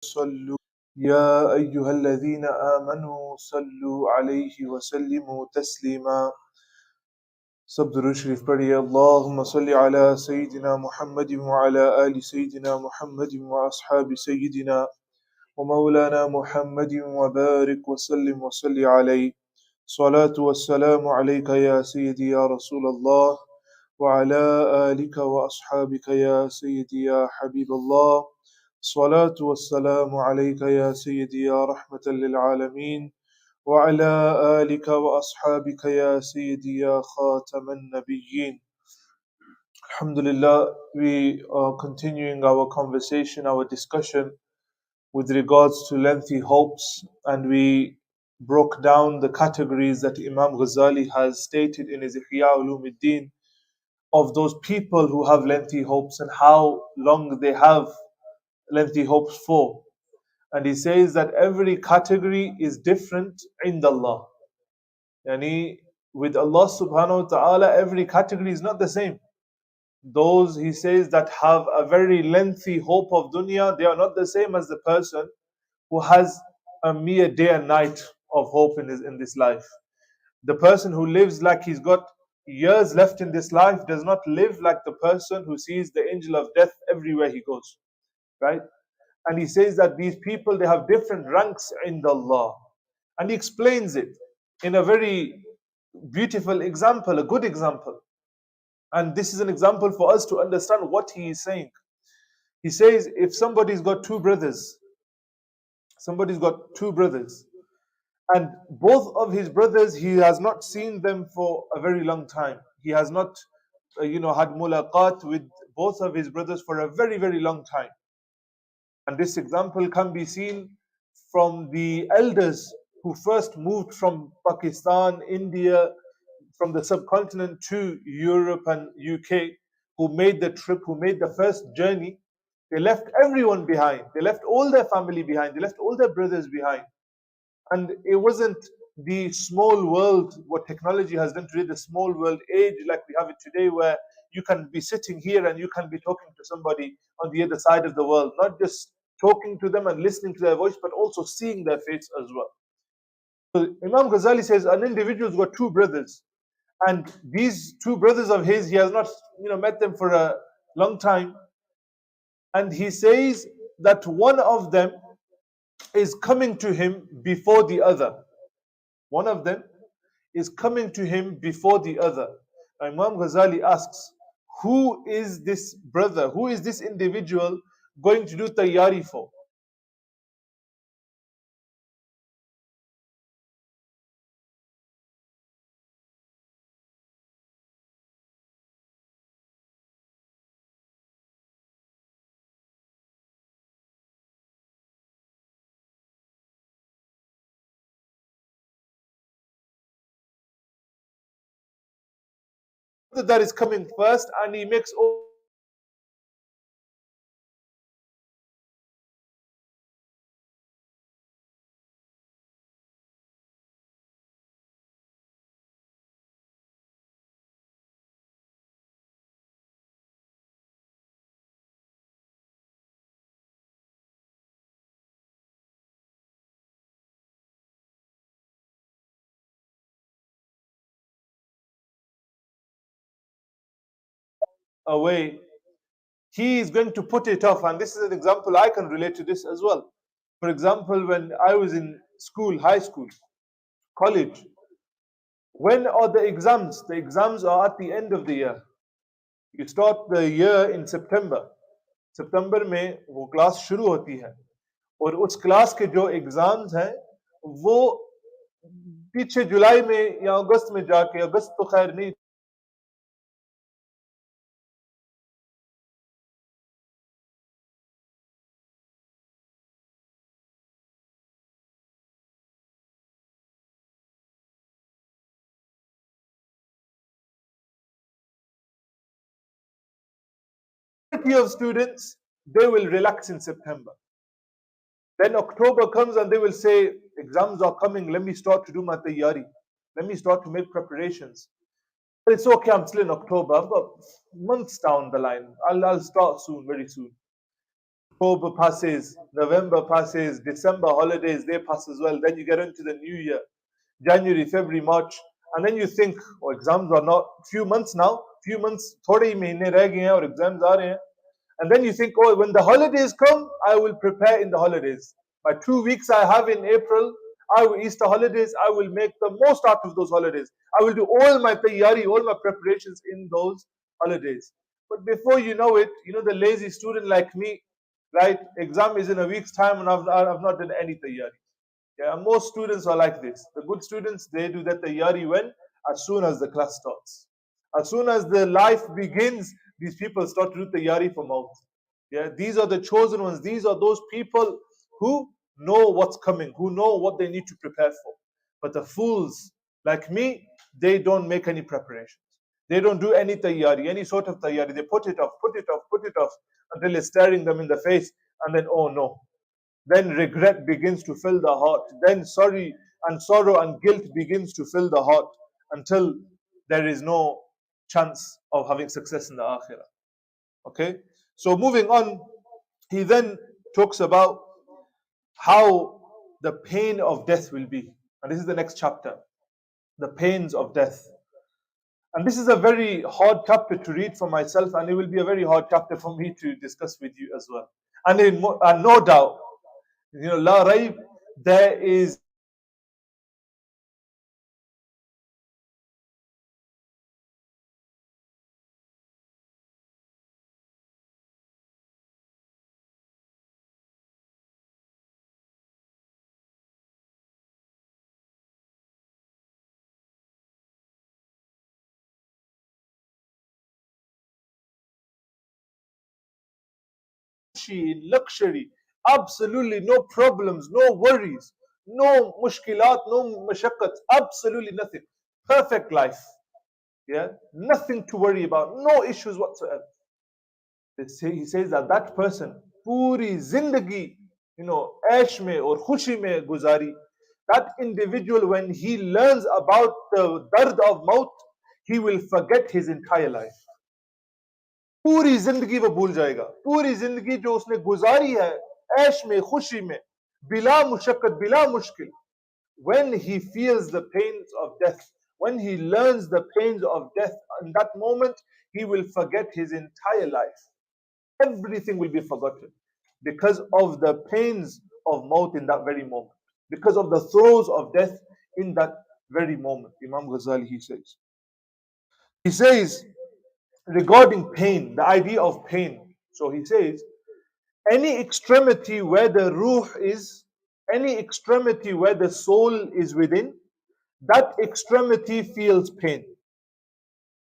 صلوا يا أيها الذين آمنوا صلوا عليه وسلموا تسليما. सब दुरूद शरीफ पढ़िए अल्लाहुम्मा सल्लि अला सय्यिदिना मुहम्मद व अला आलि सय्यिदिना मुहम्मद व अस्हाबि सय्यिदिना व मौलाना मुहम्मद व बारिक व सल्लि अलैहि सलातु वस्सलामु अलैका या सय्यिदी या रसूल अल्लाह व अला आलिका व अस्हाबिका या सय्यिदी या हबीब अल्लाह सलातु वस्सलामु अलैका या सय्यिदी या रहमतल लिल आलमीन وعلى آلك وأصحابك يا سيدي يا خاتم النبيين. Alhamdulillah, we are continuing our conversation, our discussion with regards to lengthy hopes, and we broke down the categories that Imam Ghazali has stated in his Ihya Ulumuddin of those people who have lengthy hopes and how long they have lengthy hopes for. And he says that every category is different in Allah. Yani, with Allah subhanahu wa ta'ala, every category is not the same. Those, he says, that have a very lengthy hope of dunya, they are not the same as the person who has a mere day and night of hope in this life. The person who lives like he's got years left in this life does not live like the person who sees the angel of death everywhere he goes. Right? And he says that these people, they have different ranks in Allah. And he explains it in a very beautiful example, a good example. And this is an example for us to understand what he is saying. He says, if somebody's got two brothers, and both of his brothers, he has not seen them for a very long time. He has not, had mulaqat with both of his brothers for a very, very long time. And this example can be seen from the elders who first moved from Pakistan, India, from the subcontinent to Europe and UK, who made the trip, who made the first journey. They left everyone behind. They left all their family behind. They left all their brothers behind. And it wasn't the small world, what technology has done today, the small world age like we have it today, where you can be sitting here and you can be talking to somebody on the other side of the world, not just talking to them and listening to their voice, but also seeing their face as well. So Imam Ghazali says an individual's got two brothers, and these two brothers of his, he has not met them for a long time, and he says that one of them is coming to him before the other. One of them is coming to him before the other. Imam Ghazali asks, who is this brother, who is this individual going to do tayyari for? That is coming first, and he makes all away. He is going to put it off, and this is an example I can relate to this as well. For example, when I was in school, high school, college, when are the exams? The exams are at the end of the year. You start the year in September. सितंबर में वो class शुरू होती है, और उस class के जो exams हैं वो पीछे जुलाई में या अगस्त में जाके, अगस्त तो खैर नहीं, of students, they will relax in September. Then October comes and they will say, exams are coming, let me start to do my tayyari. Let me start to make preparations. But it's okay, I'm still in October. I've got months down the line. I'll start soon, very soon. October passes, November passes, December holidays, they pass as well. Then you get into the new year, January, February, March, and then you think, oh, exams are not few months now, few months, थोड़े ही महीने रह गए हैं और exams आ रहे हैं. And then you think, oh, when the holidays come, I will prepare in the holidays. My 2 weeks I have in April, Easter holidays, I will make the most out of those holidays. I will do all my tayyari, all my preparations in those holidays. But before you know it, the lazy student like me, right? Exam is in a week's time and I've not done any tayyari. Yeah, most students are like this. The good students, they do that tayyari when? As soon as the class starts. As soon as the life begins, these people start to do tayyari for maut. Yeah, these are the chosen ones. These are those people who know what's coming, who know what they need to prepare for. But the fools like me, they don't make any preparations. They don't do any tayyari, any sort of tayyari. They put it off, put it off, put it off until it's staring them in the face. And then, oh no. Then regret begins to fill the heart. Then sorrow and guilt begins to fill the heart until there is no chance of having success in the akhirah. Okay? So moving on, he then talks about how the pain of death will be. And this is the next chapter. The pains of death. And this is a very hard chapter to read for myself, and it will be a very hard chapter for me to discuss with you as well. And no doubt, La Raib, there is in luxury, absolutely no problems, no worries, no mushkilat, no mashaqqat, absolutely nothing. Perfect life. Yeah, nothing to worry about, no issues whatsoever. He says that that person, puri zindagi, aish mein or khushi mein guzari. That individual, when he learns about the dard of maut, he will forget his entire life. पूरी जिंदगी वो भूल जाएगा. पूरी जिंदगी जो उसने गुजारी है ऐश में, खुशी में, बिला मुशक्कत, बिला मुश्किल. When he feels the pains of death, when he learns the pains of death, in that moment he will forget his entire life. Everything will be forgotten because of the pains of maut in that very moment, because of the throes of death in that very moment. Imam Ghazali, he says regarding pain, the idea of pain. So he says, any extremity where the ruh is, any extremity where the soul is within, that extremity feels pain.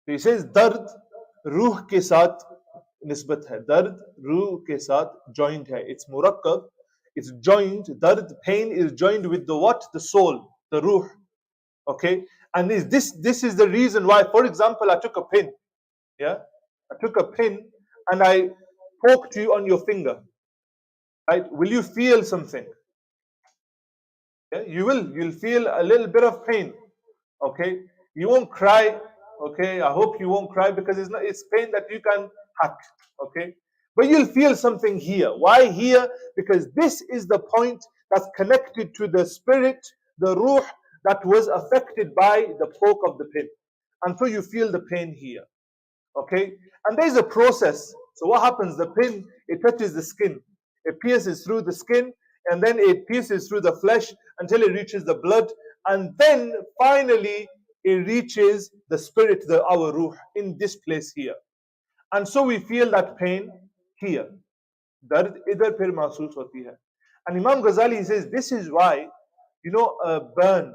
So he says, dard ruh ke saath nisbat hai. Dard ruh ke saath joined hai. It's murakkab, it's joined. Dard, pain is joined with the what? The soul, the ruh. Okay? And this is the reason why, for example, I took a pin. Yeah, I took a pin and I poked you on your finger. Right? Will you feel something? Yeah, you will. You'll feel a little bit of pain. Okay, you won't cry. Okay, I hope you won't cry because it's pain that you can hack. Okay, but you'll feel something here. Why here? Because this is the point that's connected to the spirit, the ruh that was affected by the poke of the pin, and so you feel the pain here. Okay, and there's a process. So what happens? The pin, it touches the skin, it pierces through the skin, and then it pierces through the flesh until it reaches the blood, and then finally it reaches the spirit, our ruh, in this place here. And so we feel that pain here. Dard idhar phir mahsoos hoti hai. And Imam Ghazali, he says, this is why, a burn